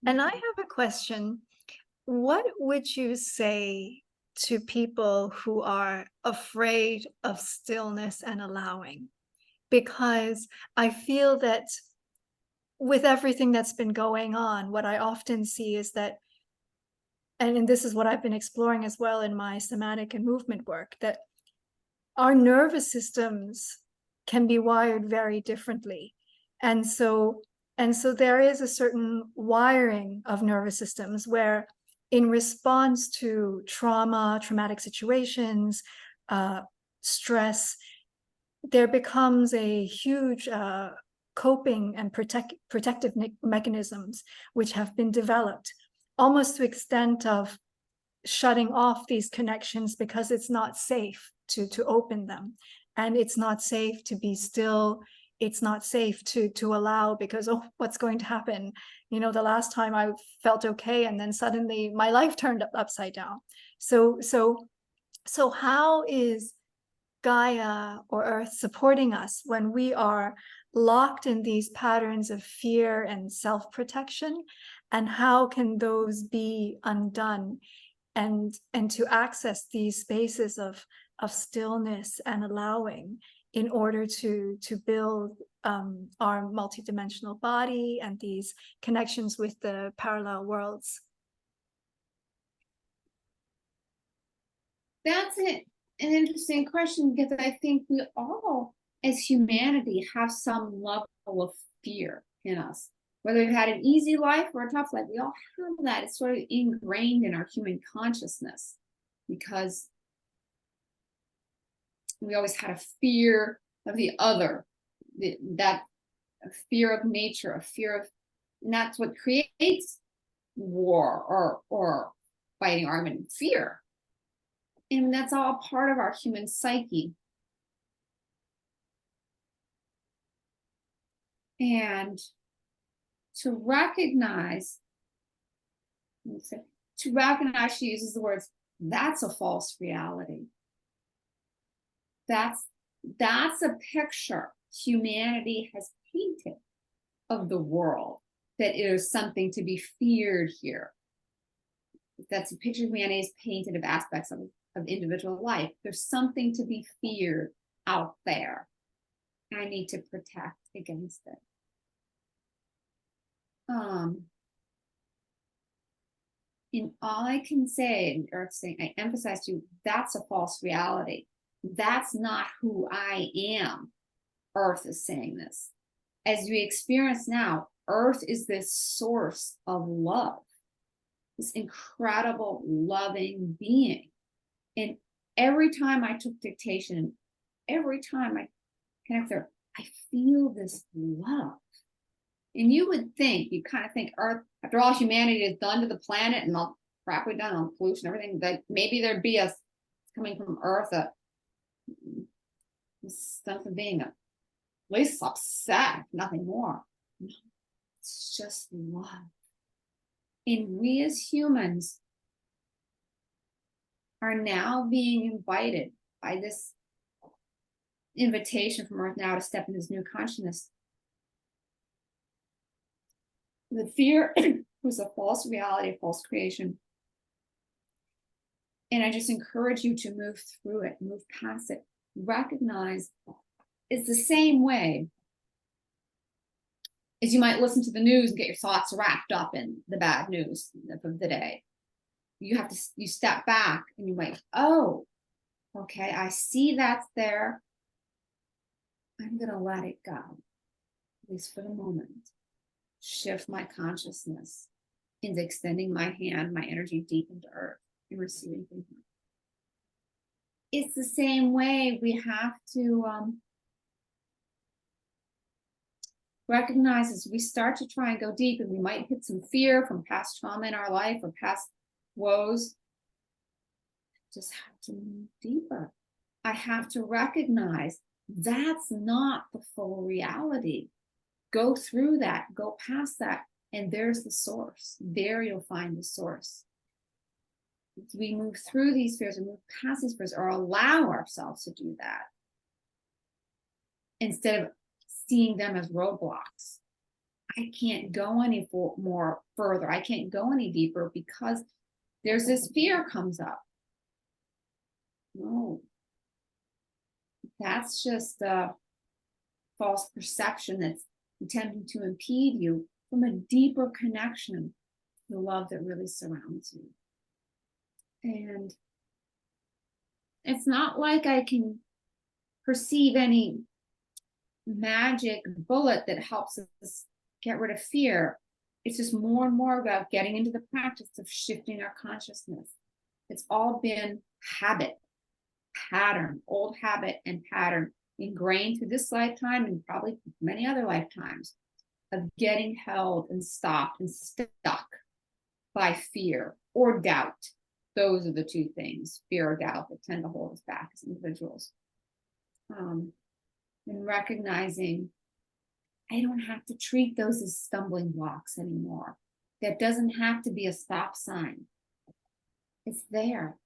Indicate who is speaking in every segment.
Speaker 1: And I have a question. What would you say to people who are afraid of stillness and allowing? Because I feel that with everything that's been going on, what I often see is that, and this is what I've been exploring as well in my somatic and movement work, that our nervous systems can be wired very differently. And so there is a certain wiring of nervous systems where in response to trauma, traumatic situations, stress, there becomes a huge coping and protective mechanisms which have been developed almost to extent of shutting off these connections because it's not safe to open them, and it's not safe to be still. It's not safe to allow because, oh, what's going to happen? The last time I felt okay and then suddenly my life turned upside down. So how is Gaia or Earth supporting us when we are locked in these patterns of fear and self-protection, and how can those be undone and to access these spaces of stillness and allowing in order to build our multidimensional body and these connections with the parallel worlds?
Speaker 2: That's an interesting question, because I think we all, as humanity, have some level of fear in us. Whether we've had an easy life or a tough life, we all have that. It's sort of ingrained in our human consciousness because we always had a fear of the other, that a fear of nature, a fear of, and that's what creates war or fighting, argument, fear. And that's all part of our human psyche. And to recognize, she uses the words, that's a false reality. That's a picture humanity has painted of the world, that it is something to be feared here. That's a picture humanity has painted of aspects of individual life. There's something to be feared out there. I need to protect against it. And all I can say, and Earth's saying, I emphasize to you, that's a false reality. That's not who I am. Earth is saying this. As we experience now, Earth is this source of love, this incredible loving being. And every time I took dictation, every time I connect there, I feel this love. And you would think, you kind of think Earth, after all humanity has done to the planet and all crap we've done on pollution, everything, that maybe there'd be a coming from Earth, a sense of being at least upset, nothing more. It's just love. And we as humans are now being invited by this invitation from Earth now to step into this new consciousness. The fear was a false reality, a false creation. And I just encourage you to move through it, move past it, recognize it's the same way as you might listen to the news and get your thoughts wrapped up in the bad news of the day. You step back and you might, oh, okay, I see that's there. I'm going to let it go, at least for the moment. Shift my consciousness into extending my hand, my energy deep into Earth and receiving from her. It's the same way we have to recognize as we start to try and go deep, and we might hit some fear from past trauma in our life or past woes. Just have to move deeper. I have to recognize that's not the full reality. Go through that, go past that, and there's the source. There you'll find the source. As we move through these fears and move past these fears, or allow ourselves to do that, instead of seeing them as roadblocks, I can't go any more further. I can't go any deeper because there's this fear comes up. No, that's just a false perception that's attempting to impede you from a deeper connection to the love that really surrounds you. And it's not like I can perceive any magic bullet that helps us get rid of fear. It's just more and more about getting into the practice of shifting our consciousness. It's all been habit, pattern, old habit and pattern ingrained through this lifetime and probably many other lifetimes of getting held and stopped and stuck by fear or doubt. Those are the two things, fear or doubt, that tend to hold us back as individuals. And recognizing I don't have to treat those as stumbling blocks anymore. That doesn't have to be a stop sign. It's there,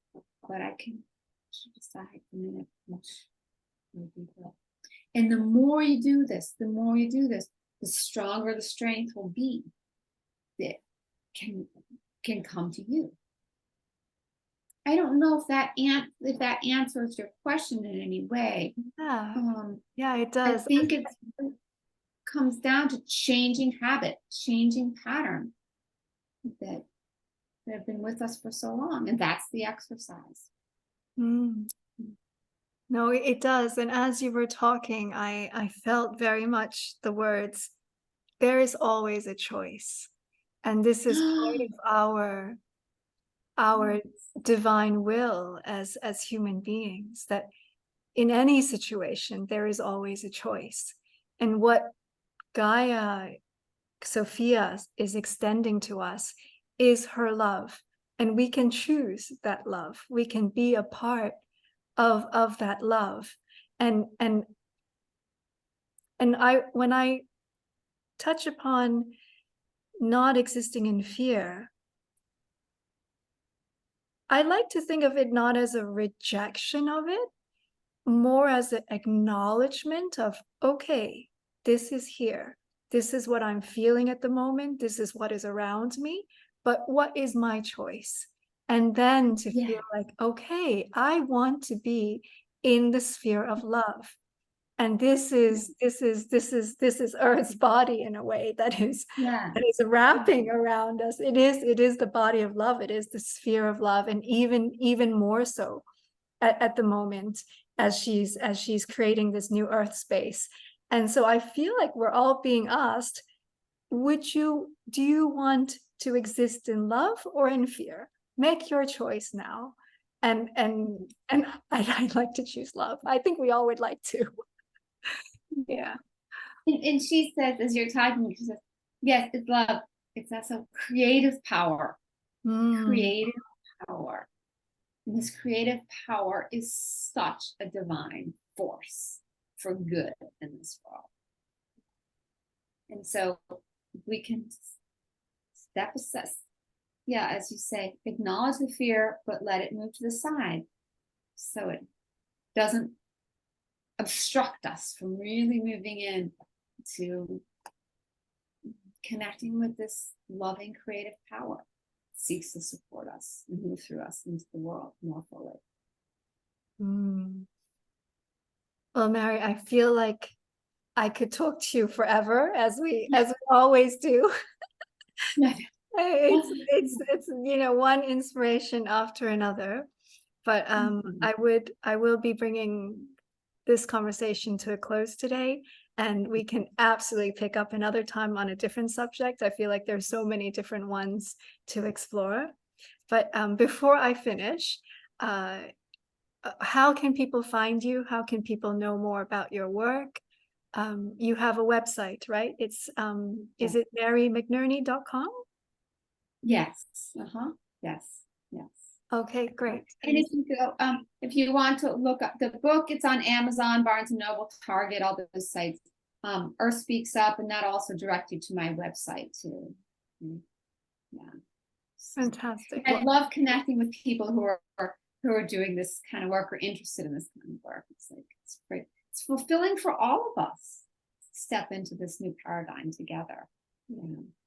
Speaker 2: but I can decide a minute. And the more you do this, the stronger the strength will be that can come to you. I don't know if that answers your question in any way.
Speaker 1: Yeah, yeah, it does.
Speaker 2: I think it comes down to changing habit, changing pattern that have been with us for so long, and that's the exercise.
Speaker 1: No, it does. And as you were talking, I felt very much the words, there is always a choice. And this is part of our divine will as human beings, that in any situation, there is always a choice. And what Gaia, Sophia, is extending to us is her love. And we can choose that love. We can be a part of that love. And when I touch upon not existing in fear, I like to think of it not as a rejection of it, more as an acknowledgement of, okay, this is here. This is what I'm feeling at the moment. This is what is around me. But what is my choice? And then to feel like, okay, I want to be in the sphere of love. And this is Earth's body in a way that is wrapping around us. It is the body of love. It is the sphere of love, and even more so at the moment as she's creating this new Earth space. And so I feel like we're all being asked, do you want to exist in love or in fear? Make your choice now. And I'd like to choose love. I think we all would like to. Yeah.
Speaker 2: And she says, as you're talking, she says, yes, it's love. It's also creative power. Creative power. And this creative power is such a divine force for good in this world. And so we can step aside. Yeah, as you say, acknowledge the fear, but let it move to the side so it doesn't obstruct us from really moving in to connecting with this loving creative power that seeks to support us and move through us into the world more fully.
Speaker 1: Well, Mary, I feel like I could talk to you forever, as we always do. It's one inspiration after another. But I will be bringing this conversation to a close today, and we can absolutely pick up another time on a different subject. I feel like there's so many different ones to explore. But before I finish, how can people find you? How can people know more about your work? You have a website, right? It's is it marymcnerney.com?
Speaker 2: Yes. Yes.
Speaker 1: Okay, great.
Speaker 2: And if you want to look up the book, it's on Amazon, Barnes and Noble, Target, all those sites. Earth Speaks Up, and that also directs you to my website too. Yeah.
Speaker 1: Fantastic.
Speaker 2: I love connecting with people who are doing this kind of work or interested in this kind of work. It's great. It's fulfilling for all of us to step into this new paradigm together. Yeah.